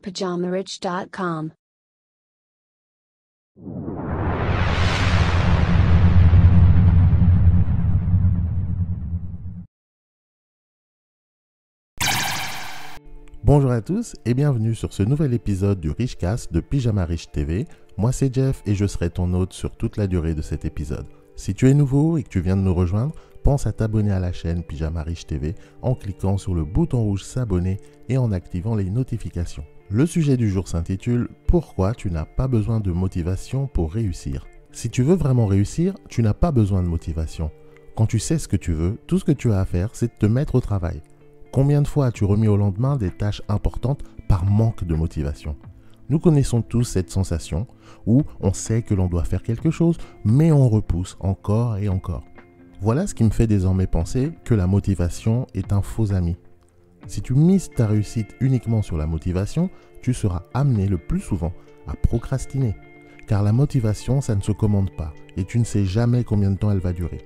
PajamaRich.com. Bonjour à tous et bienvenue sur ce nouvel épisode du Richcast de Pyjama Rich TV. Moi c'est Jeff et je serai ton hôte sur toute la durée de cet épisode. Si tu es nouveau et que tu viens de nous rejoindre, pense à t'abonner à la chaîne Pyjama Rich TV en cliquant sur le bouton rouge s'abonner et en activant les notifications. Le sujet du jour s'intitule « Pourquoi tu n'as pas besoin de motivation pour réussir ?» Si tu veux vraiment réussir, tu n'as pas besoin de motivation. Quand tu sais ce que tu veux, tout ce que tu as à faire, c'est de te mettre au travail. Combien de fois as-tu remis au lendemain des tâches importantes par manque de motivation ? Nous connaissons tous cette sensation où on sait que l'on doit faire quelque chose, mais on repousse encore et encore. Voilà ce qui me fait désormais penser que la motivation est un faux ami. Si tu mises ta réussite uniquement sur la motivation, tu seras amené le plus souvent à procrastiner. Car la motivation, ça ne se commande pas et tu ne sais jamais combien de temps elle va durer.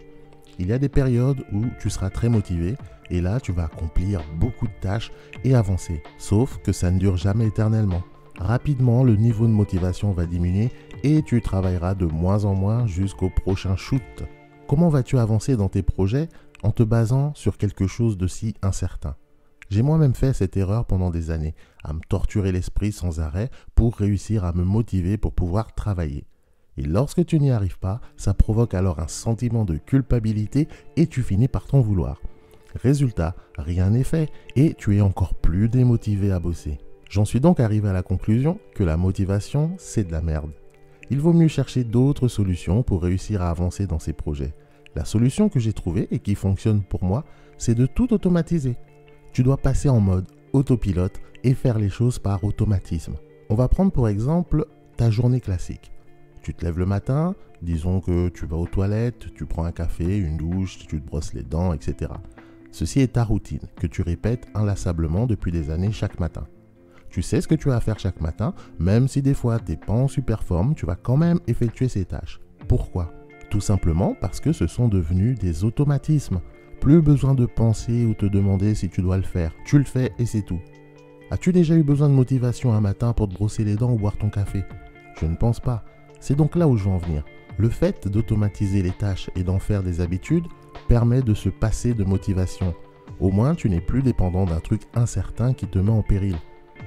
Il y a des périodes où tu seras très motivé et là, tu vas accomplir beaucoup de tâches et avancer. Sauf que ça ne dure jamais éternellement. Rapidement, le niveau de motivation va diminuer et tu travailleras de moins en moins jusqu'au prochain shoot. Comment vas-tu avancer dans tes projets en te basant sur quelque chose de si incertain ? J'ai moi-même fait cette erreur pendant des années, à me torturer l'esprit sans arrêt pour réussir à me motiver pour pouvoir travailler. Et lorsque tu n'y arrives pas, ça provoque alors un sentiment de culpabilité et tu finis par t'en vouloir. Résultat, rien n'est fait et tu es encore plus démotivé à bosser. J'en suis donc arrivé à la conclusion que la motivation, c'est de la merde. Il vaut mieux chercher d'autres solutions pour réussir à avancer dans ces projets. La solution que j'ai trouvée et qui fonctionne pour moi, c'est de tout automatiser. Tu dois passer en mode autopilote et faire les choses par automatisme. On va prendre pour exemple ta journée classique. Tu te lèves le matin, disons que tu vas aux toilettes, tu prends un café, une douche, tu te brosses les dents, etc. Ceci est ta routine que tu répètes inlassablement depuis des années chaque matin. Tu sais ce que tu as à faire chaque matin, même si des fois tu n'es pas en super forme, tu vas quand même effectuer ces tâches. Pourquoi ? Tout simplement parce que ce sont devenus des automatismes. Plus besoin de penser ou te demander si tu dois le faire. Tu le fais et c'est tout. As-tu déjà eu besoin de motivation un matin pour te brosser les dents ou boire ton café ? Je ne pense pas. C'est donc là où je veux en venir. Le fait d'automatiser les tâches et d'en faire des habitudes permet de se passer de motivation. Au moins, tu n'es plus dépendant d'un truc incertain qui te met en péril.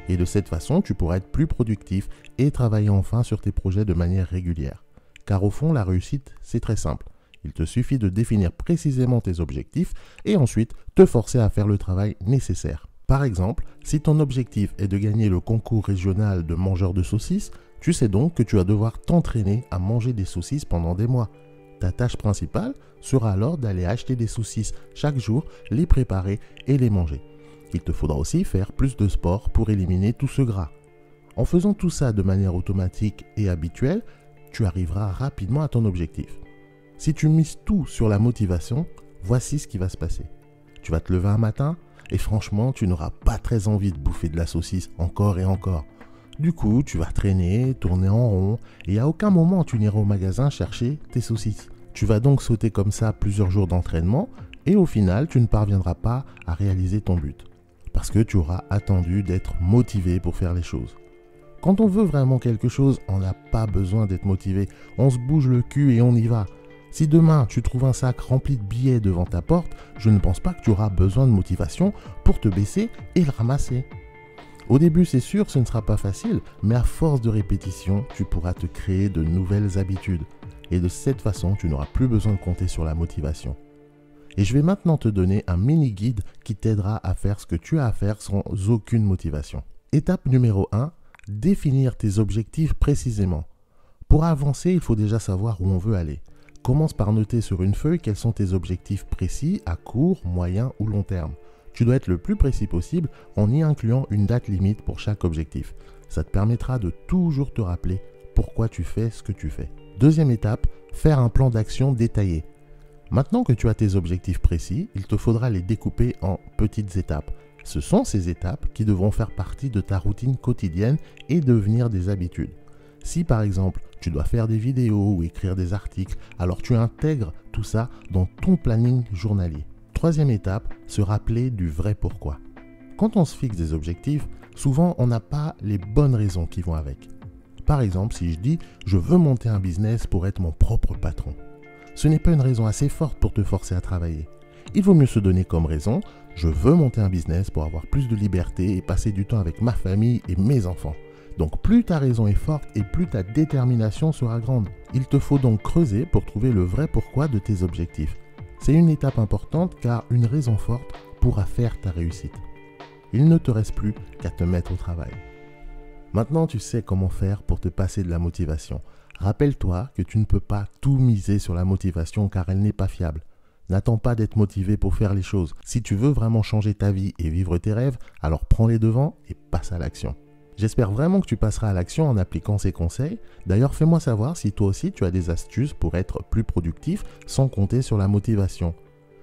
Et de cette façon, tu pourras être plus productif et travailler enfin sur tes projets de manière régulière. Car au fond, la réussite, c'est très simple. Il te suffit de définir précisément tes objectifs et ensuite te forcer à faire le travail nécessaire. Par exemple, si ton objectif est de gagner le concours régional de mangeurs de saucisses, tu sais donc que tu vas devoir t'entraîner à manger des saucisses pendant des mois. Ta tâche principale sera alors d'aller acheter des saucisses chaque jour, les préparer et les manger. Il te faudra aussi faire plus de sport pour éliminer tout ce gras. En faisant tout ça de manière automatique et habituelle, tu arriveras rapidement à ton objectif. Si tu mises tout sur la motivation, voici ce qui va se passer. Tu vas te lever un matin et franchement, tu n'auras pas très envie de bouffer de la saucisse encore et encore. Du coup, tu vas traîner, tourner en rond et à aucun moment tu n'iras au magasin chercher tes saucisses. Tu vas donc sauter comme ça plusieurs jours d'entraînement et au final, tu ne parviendras pas à réaliser ton but. Parce que tu auras attendu d'être motivé pour faire les choses. Quand on veut vraiment quelque chose, on n'a pas besoin d'être motivé. On se bouge le cul et on y va. Si demain tu trouves un sac rempli de billets devant ta porte, je ne pense pas que tu auras besoin de motivation pour te baisser et le ramasser. Au début, c'est sûr, ce ne sera pas facile, mais à force de répétition, tu pourras te créer de nouvelles habitudes. Et de cette façon, tu n'auras plus besoin de compter sur la motivation. Et je vais maintenant te donner un mini-guide qui t'aidera à faire ce que tu as à faire sans aucune motivation. Étape numéro 1, définir tes objectifs précisément. Pour avancer, il faut déjà savoir où on veut aller. Commence par noter sur une feuille quels sont tes objectifs précis à court, moyen ou long terme. Tu dois être le plus précis possible en y incluant une date limite pour chaque objectif. Ça te permettra de toujours te rappeler pourquoi tu fais ce que tu fais. Deuxième étape, faire un plan d'action détaillé. Maintenant que tu as tes objectifs précis, il te faudra les découper en petites étapes. Ce sont ces étapes qui devront faire partie de ta routine quotidienne et devenir des habitudes. Si par exemple, tu dois faire des vidéos ou écrire des articles, alors tu intègres tout ça dans ton planning journalier. Troisième étape, se rappeler du vrai pourquoi. Quand on se fixe des objectifs, souvent on n'a pas les bonnes raisons qui vont avec. Par exemple, si je dis « je veux monter un business pour être mon propre patron », ce n'est pas une raison assez forte pour te forcer à travailler. Il vaut mieux se donner comme raison « je veux monter un business pour avoir plus de liberté et passer du temps avec ma famille et mes enfants ». Donc plus ta raison est forte et plus ta détermination sera grande. Il te faut donc creuser pour trouver le vrai pourquoi de tes objectifs. C'est une étape importante car une raison forte pourra faire ta réussite. Il ne te reste plus qu'à te mettre au travail. Maintenant, tu sais comment faire pour te passer de la motivation. Rappelle-toi que tu ne peux pas tout miser sur la motivation car elle n'est pas fiable. N'attends pas d'être motivé pour faire les choses. Si tu veux vraiment changer ta vie et vivre tes rêves, alors prends les devants et passe à l'action. J'espère vraiment que tu passeras à l'action en appliquant ces conseils. D'ailleurs, fais-moi savoir si toi aussi tu as des astuces pour être plus productif sans compter sur la motivation.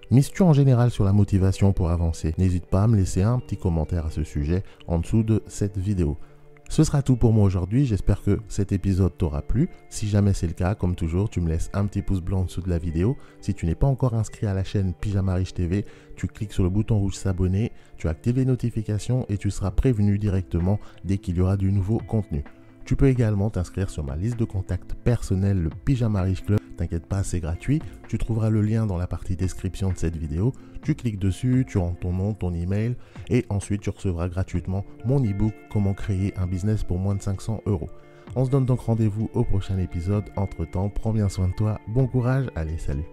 Mises-tu en général sur la motivation pour avancer? N'hésite pas à me laisser un petit commentaire à ce sujet en dessous de cette vidéo. Ce sera tout pour moi aujourd'hui, j'espère que cet épisode t'aura plu. Si jamais c'est le cas, comme toujours, tu me laisses un petit pouce blanc en dessous de la vidéo. Si tu n'es pas encore inscrit à la chaîne Pyjama Riche TV, tu cliques sur le bouton rouge s'abonner, tu actives les notifications et tu seras prévenu directement dès qu'il y aura du nouveau contenu. Tu peux également t'inscrire sur ma liste de contacts personnels, le Pyjama Riche Club. T'inquiète pas, c'est gratuit. Tu trouveras le lien dans la partie description de cette vidéo. Tu cliques dessus, tu rentres ton nom, ton email et ensuite tu recevras gratuitement mon e-book Comment créer un business pour moins de 500 €. On se donne donc rendez-vous au prochain épisode. Entre temps, prends bien soin de toi. Bon courage. Allez, salut.